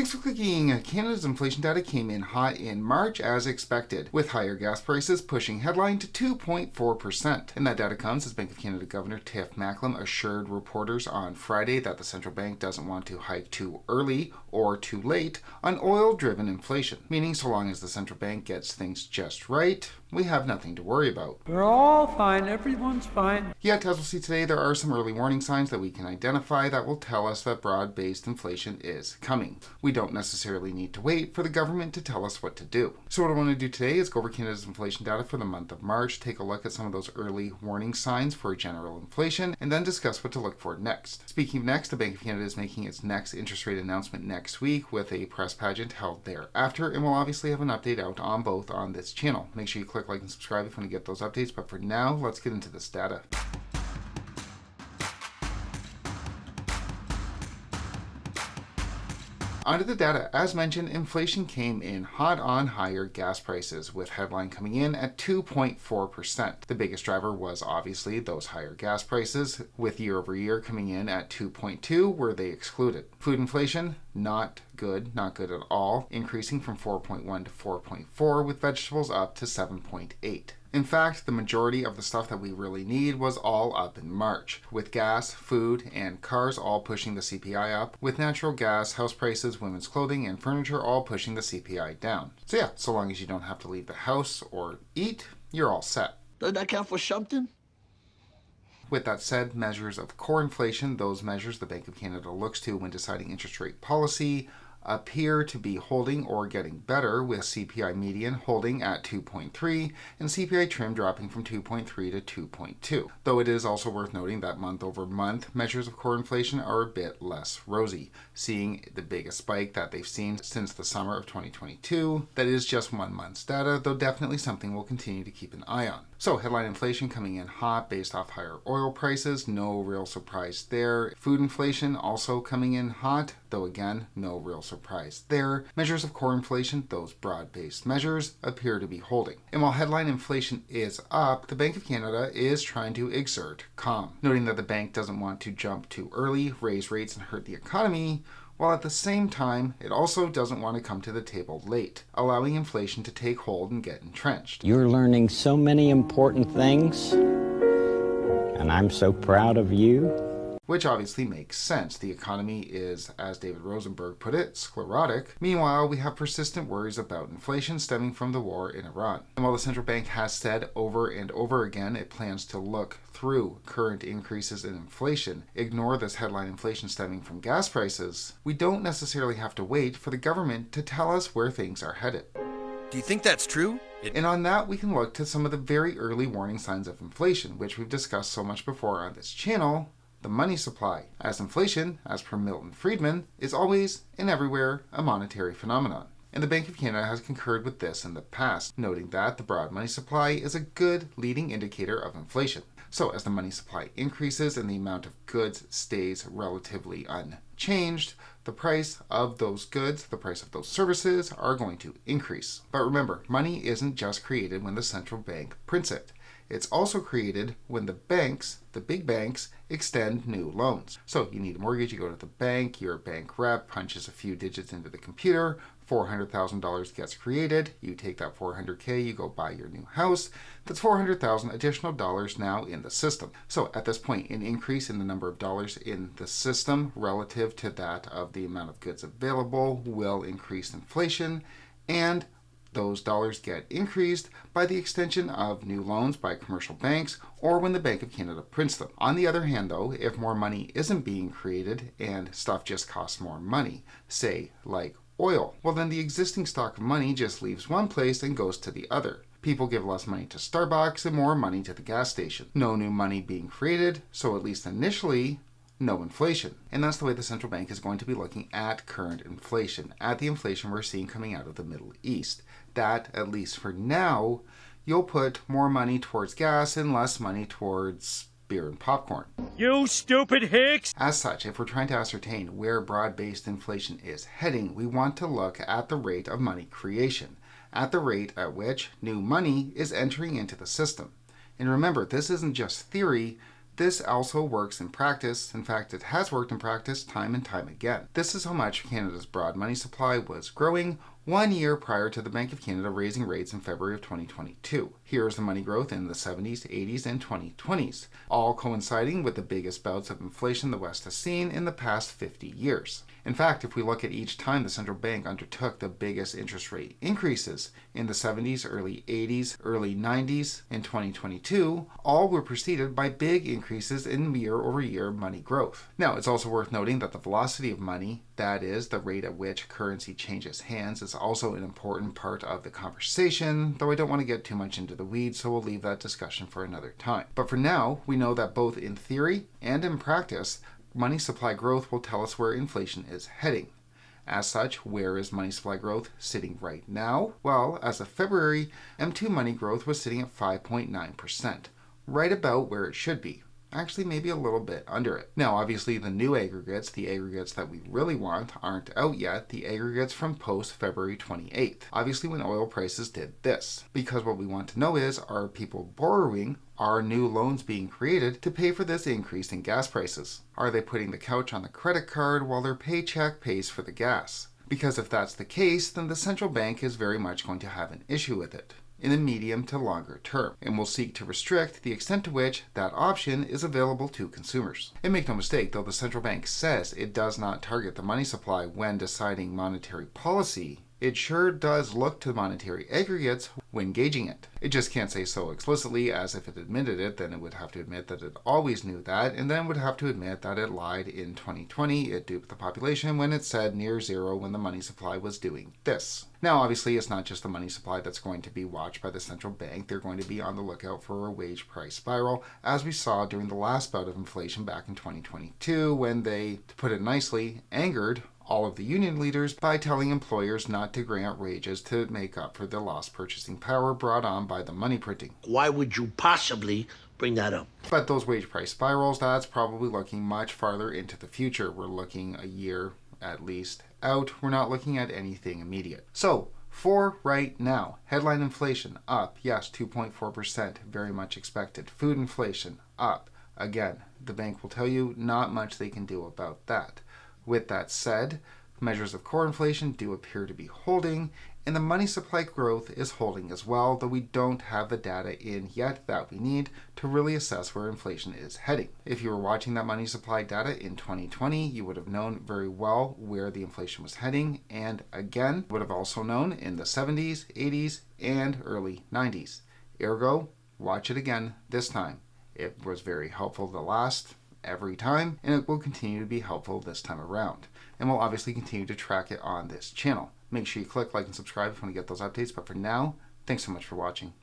Thanks for clicking. Canada's inflation data came in hot in March as expected, with higher gas prices pushing headline to 2.4%. And that data comes as Bank of Canada Governor Tiff Macklem assured reporters on Friday that the central bank doesn't want to hike too early or too late on oil-driven inflation, meaning so long as the central bank gets things just right, we have nothing to worry about. We're all fine, everyone's fine. Yet, as we'll see today, there are some early warning signs that we can identify that will tell us that broad-based inflation is coming. We don't necessarily need to wait for the government to tell us what to do. So what I want to do today is go over Canada's inflation data for the month of March, take a look at some of those early warning signs for general inflation, and then discuss what to look for next. Speaking of next, the Bank of Canada is making its next interest rate announcement next week with a press pageant held thereafter, and we'll obviously have an update out on both on this channel. Make sure you click like and subscribe if you want to get those updates, but for now, let's get into this data. Onto the data. As mentioned, inflation came in hot on higher gas prices, with headline coming in at 2.4%. The biggest driver was obviously those higher gas prices, with year over year coming in at 2.2, where they excluded. Food inflation, not good at all, increasing from 4.1 to 4.4, with vegetables up to 7.8. In fact, the majority of the stuff that we really need was all up in March, with gas, food, and cars all pushing the CPI up, with natural gas, house prices, women's clothing, and furniture all pushing the CPI down. So yeah, so long as you don't have to leave the house or eat, you're all set. Does that count for something? With that said, measures of core inflation, those measures the Bank of Canada looks to when deciding interest rate policy, appear to be holding or getting better, with CPI median holding at 2.3 and CPI trim dropping from 2.3 to 2.2. Though it is also worth noting that month over month, measures of core inflation are a bit less rosy, seeing the biggest spike that they've seen since the summer of 2022. That is just 1 month's data, though definitely something we'll continue to keep an eye on. So headline inflation coming in hot based off higher oil prices, no real surprise there. Food inflation also coming in hot, though again, no real surprise there. Measures of core inflation, those broad-based measures, appear to be holding. And while headline inflation is up, the Bank of Canada is trying to exert calm, noting that the bank doesn't want to jump too early, raise rates, and hurt the economy, while at the same time, it also doesn't want to come to the table late, allowing inflation to take hold and get entrenched. You're learning so many important things, and I'm so proud of you. Which obviously makes sense. The economy is, as David Rosenberg put it, sclerotic. Meanwhile, we have persistent worries about inflation stemming from the war in Iran. And while the central bank has said over and over again it plans to look through current increases in inflation, ignore this headline inflation stemming from gas prices, we don't necessarily have to wait for the government to tell us where things are headed. Do you think that's true? And on that, we can look to some of the very early warning signs of inflation, which we've discussed so much before on this channel. The money supply, as inflation, as per Milton Friedman, is always and everywhere a monetary phenomenon. And the Bank of Canada has concurred with this in the past, noting that the broad money supply is a good leading indicator of inflation. So as the money supply increases and the amount of goods stays relatively unchanged, the price of those goods, the price of those services are going to increase. But remember, money isn't just created when the central bank prints it. It's also created when the banks, the big banks, extend new loans. So you need a mortgage, you go to the bank, your bank rep punches a few digits into the computer, $400,000 gets created, you take that $400K, you go buy your new house, that's $400,000 additional dollars now in the system. So at this point, an increase in the number of dollars in the system relative to that of the amount of goods available will increase inflation, and those dollars get increased by the extension of new loans by commercial banks or when the Bank of Canada prints them. On the other hand, though, if more money isn't being created and stuff just costs more money, say like oil, well then the existing stock of money just leaves one place and goes to the other. People give less money to Starbucks and more money to the gas station. No new money being created, so at least initially, no inflation. And that's the way the central bank is going to be looking at current inflation, at the inflation we're seeing coming out of the Middle East. That, at least for now, you'll put more money towards gas and less money towards beer and popcorn. You stupid hicks! As such, if we're trying to ascertain where broad-based inflation is heading, we want to look at the rate of money creation, at the rate at which new money is entering into the system. And remember, this isn't just theory, This also works in practice. In fact, it has worked in practice time and time again. This is how much Canada's broad money supply was growing 1 year prior to the Bank of Canada raising rates in February of 2022. Here's the money growth in the 70s, 80s, and 2020s, all coinciding with the biggest bouts of inflation the West has seen in the past 50 years. In fact, if we look at each time the central bank undertook the biggest interest rate increases in the 70s, early 80s, early 90s, and 2022, all were preceded by big increases in year-over-year money growth. Now, it's also worth noting that the velocity of money, that is, the rate at which currency changes hands, is also an important part of the conversation, though I don't want to get too much into the weeds, so we'll leave that discussion for another time. But for now, we know that both in theory and in practice, money supply growth will tell us where inflation is heading. As such, where is money supply growth sitting right now? Well, as of February, M2 money growth was sitting at 5.9%, right about where it should be. Actually, maybe a little bit under it. Now, obviously, the new aggregates, the aggregates that we really want, aren't out yet, the aggregates from post-February 28th. Obviously, when oil prices did this. Because what we want to know is, are people borrowing? Are new loans being created to pay for this increase in gas prices? Are they putting the couch on the credit card while their paycheck pays for the gas? Because if that's the case, then the central bank is very much going to have an issue with it in the medium to longer term, and will seek to restrict the extent to which that option is available to consumers. And make no mistake, though the central bank says it does not target the money supply when deciding monetary policy, it sure does look to monetary aggregates when gauging it. It just can't say so explicitly, as if it admitted it, then it would have to admit that it always knew that, and then would have to admit that it lied in 2020, it duped the population when it said near zero when the money supply was doing this. Now, obviously, it's not just the money supply that's going to be watched by the central bank. They're going to be on the lookout for a wage price spiral, as we saw during the last bout of inflation back in 2022, when they, to put it nicely, angered all of the union leaders by telling employers not to grant wages to make up for the lost purchasing power brought on by the money printing. Why would you possibly bring that up? But those wage price spirals, that's probably looking much farther into the future. We're looking a year at least out. We're not looking at anything immediate. So, for right now, headline inflation up, yes, 2.4%, very much expected. Food inflation up. Again, the bank will tell you not much they can do about that. With that said, measures of core inflation do appear to be holding, and the money supply growth is holding as well, though we don't have the data in yet that we need to really assess where inflation is heading. If you were watching that money supply data in 2020, you would have known very well where the inflation was heading, and again, would have also known in the 70s, 80s, and early 90s. Ergo, watch it again this time. It was very helpful the last every time, and it will continue to be helpful this time around. And we'll obviously continue to track it on this channel. Make sure you click like and subscribe if you want to get those updates, but for now, thanks so much for watching.